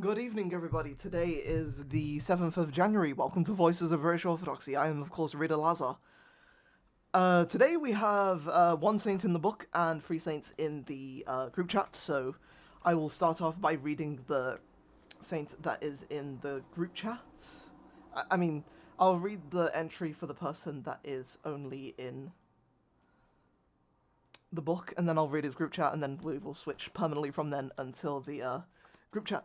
Good evening, everybody. Today is the 7th of January. Welcome to Voices of British Orthodoxy. I am, of course, Rita Lazar. Today we have one saint in the book and three saints in the group chat, so I will start off by reading the saint that is in the group chat. I'll read the entry for the person that is only in the book, and then I'll read his group chat, and then we will switch permanently from then until the group chat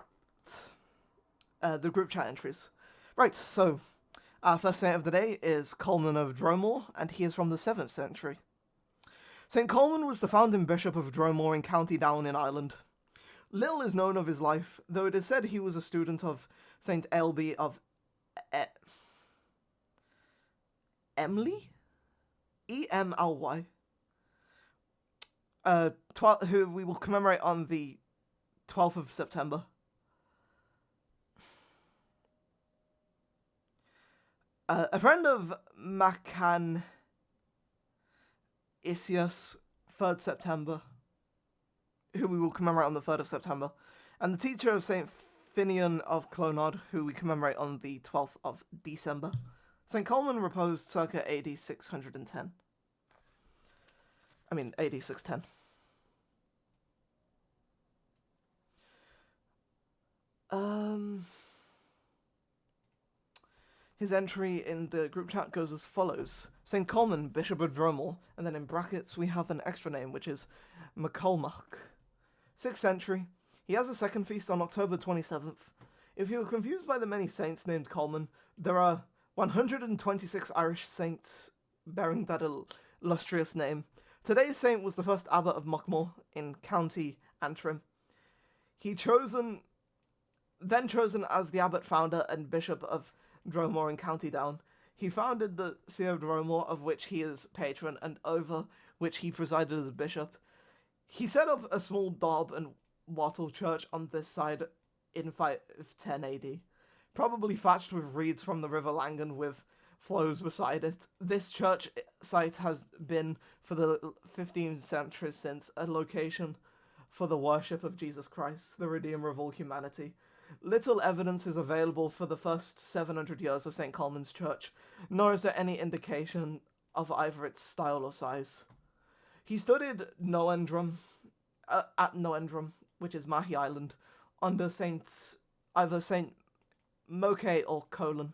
entries. Right, so our first saint of the day is Colman of Dromore, and he is from the 7th century. St. Colman was the founding bishop of Dromore in County Down in Ireland. Little is known of his life, though it is said he was a student of St. Ailbe of Emly? Emly. Who we will commemorate on the 12th of September. A friend of Macan Isius, 3rd September, who we will commemorate on the 3rd of September, and the teacher of St. Finian of Clonard, who we commemorate on the 12th of December. St. Colman reposed circa AD 610. AD 610. His entry in the group chat goes as follows. St. Colman, Bishop of Dromore, and then in brackets we have an extra name, which is McColmach. 6th century. He has a second feast on October 27th. If you are confused by the many saints named Colman, there are 126 Irish saints bearing that illustrious name. Today's saint was the first abbot of Muckmore in County Antrim. Then chosen as the abbot founder and bishop of Dromore in County Down. He founded the See of Dromore, of which he is patron, and over which he presided as bishop. He set up a small daub and wattle church on this side in 510 AD, probably thatched with reeds from the River Langan with flows beside it. This church site has been, for the 15th century since, a location for the worship of Jesus Christ, the Redeemer of all humanity. Little evidence is available for the first 700 years of St. Colman's Church, nor is there any indication of either its style or size. He studied at Noendrum, which is Mahi Island, under either St. Moke or Colin,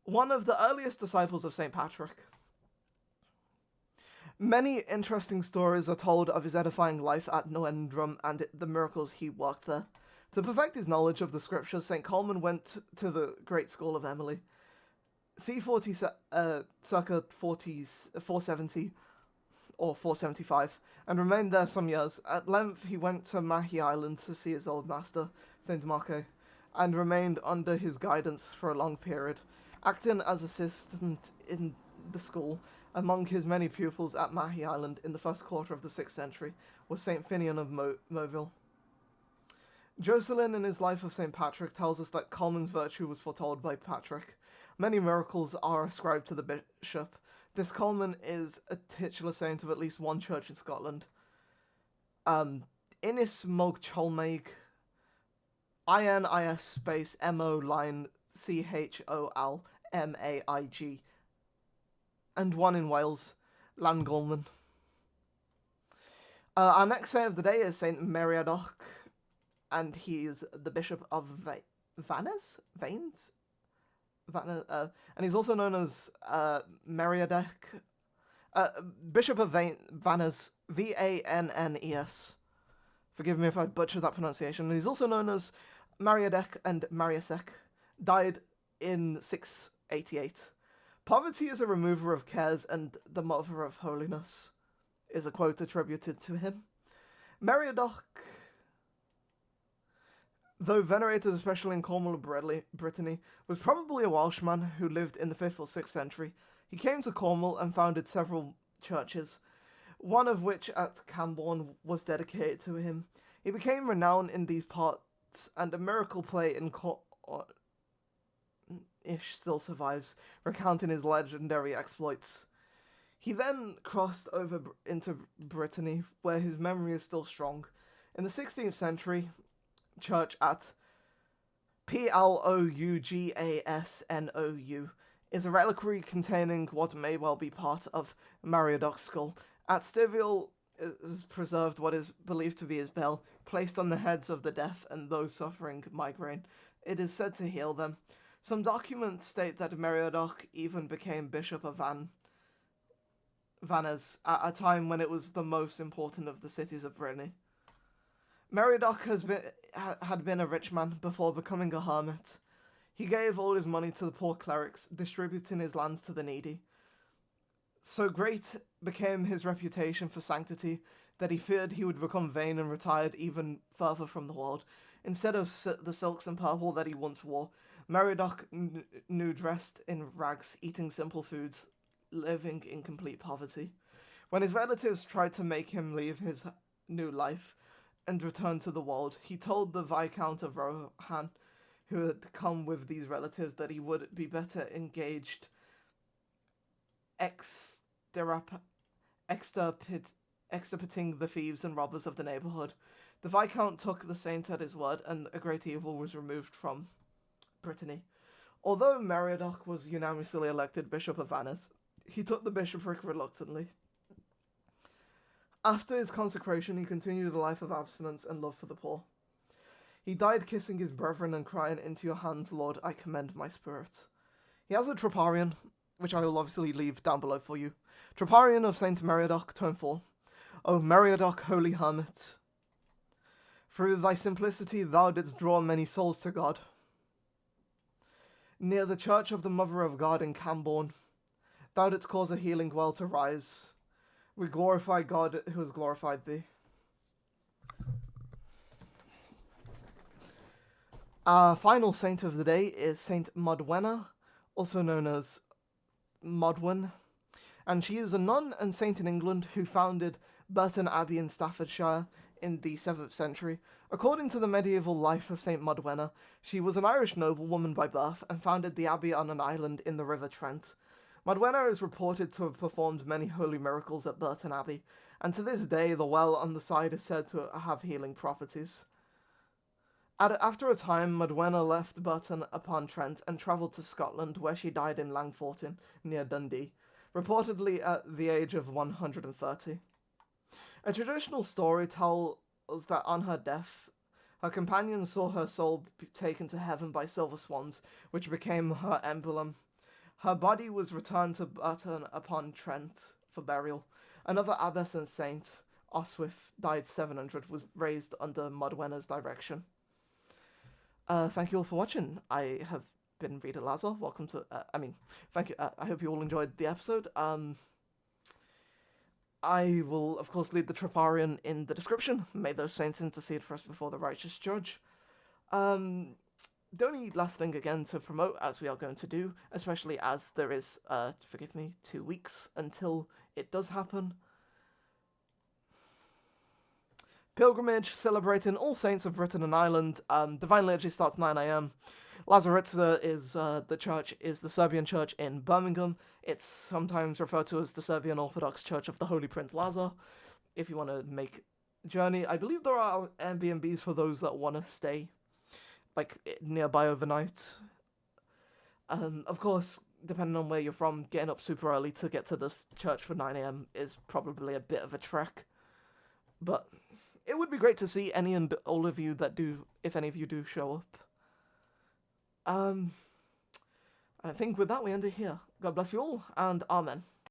one of the earliest disciples of St. Patrick. Many interesting stories are told of his edifying life at Noendrum and the miracles he worked there. To perfect his knowledge of the scriptures, St. Colman went to the great school of Emily, circa 470 or 475, and remained there some years. At length he went to Mahi Island to see his old master, St. Marke, and remained under his guidance for a long period, acting as assistant in the school. Among his many pupils at Mahi Island in the first quarter of the 6th century was St. Finian of Moville. Jocelyn, in his Life of St. Patrick, tells us that Colman's virtue was foretold by Patrick. Many miracles are ascribed to the bishop. This Colman is a titular saint of at least one church in Scotland. Innis Mog Cholmaig, INIS space MO line CHOLMAIG, and one in Wales, Llangolman. Our next saint of the day is St. Meriadoc, and he is the bishop of Vannes, and he's also known as Meriadoc, bishop of Vannes, Vannes. Forgive me if I butcher that pronunciation. And he's also known as Mariadec and Mariasec. Died in 688. Poverty is a remover of cares, and the mother of holiness is a quote attributed to him. Meriadoc, though venerated especially in Cornwall and Brittany, was probably a Welshman who lived in the 5th or 6th century. He came to Cornwall and founded several churches, one of which at Camborne was dedicated to him. He became renowned in these parts, and a miracle play in Ish still survives, recounting his legendary exploits. He then crossed over into Brittany, where his memory is still strong. In the 16th century, church at Plougasnou is a reliquary containing what may well be part of Meriadoc's skull. At Stivil is preserved what is believed to be his bell, placed on the heads of the deaf and those suffering migraine. It is said to heal them. Some documents state that Meriadoc even became Bishop of Vannes at a time when it was the most important of the cities of Brittany. Meriadoc had been a rich man before becoming a hermit. He gave all his money to the poor clerics, distributing his lands to the needy. So great became his reputation for sanctity that he feared he would become vain and retired even further from the world. Instead of the silks and purple that he once wore, Meriadoc knew dressed in rags, eating simple foods, living in complete poverty. When his relatives tried to make him leave his new life and return to the world, he told the Viscount of Rohan, who had come with these relatives, that he would be better engaged extirpating the thieves and robbers of the neighbourhood. The Viscount took the saint at his word, and a great evil was removed from Brittany. Although Meriadoc was unanimously elected Bishop of Vannes, he took the bishopric reluctantly. After his consecration, he continued a life of abstinence and love for the poor. He died kissing his brethren and crying, "Into your hands, Lord, I commend my spirit." He has a Troparion, which I will obviously leave down below for you. Troparion of St Meriadoc, Tome 4. O Meriadoc, holy hermit, through thy simplicity thou didst draw many souls to God. Near the church of the Mother of God in Camborne, thou didst cause a healing well to rise. We glorify God who has glorified thee. Our final saint of the day is Saint Modwenna, also known as Modwen, and she is a nun and saint in England who founded Burton Abbey in Staffordshire in the 7th century. According to the medieval life of Saint Modwenna, she was an Irish noblewoman by birth and founded the abbey on an island in the River Trent. Modwenna is reported to have performed many holy miracles at Burton Abbey, and to this day the well on the side is said to have healing properties. After a time, Modwenna left Burton upon Trent and travelled to Scotland, where she died in Langfortin, near Dundee, reportedly at the age of 130. A traditional story tells that on her death, her companions saw her soul taken to heaven by silver swans, which became her emblem. Her body was returned to Burton upon Trent for burial. Another abbess and saint, Oswith, died 700, was raised under Modwenna's direction. Thank you all for watching. I have been Rita Lazar. Welcome to, thank you. I hope you all enjoyed the episode. I will, of course, leave the Troparion in the description. May those saints intercede for us before the righteous judge. The only last thing again to promote, as we are going to do, especially as there is, forgive me, 2 weeks until it does happen. Pilgrimage celebrating all saints of Britain and Ireland. Divine Liturgy starts 9 a.m. Lazaritsa is the church is the Serbian church in Birmingham. It's sometimes referred to as the Serbian Orthodox Church of the Holy Prince Lazar. If you want to make a journey, I believe there are Airbnbs for those that want to stay, like, nearby overnight. Of course, depending on where you're from, getting up super early to get to this church for 9 a.m. is probably a bit of a trek. But it would be great to see any and all of you that do, if any of you do show up. I think with that we end it here. God bless you all, and Amen.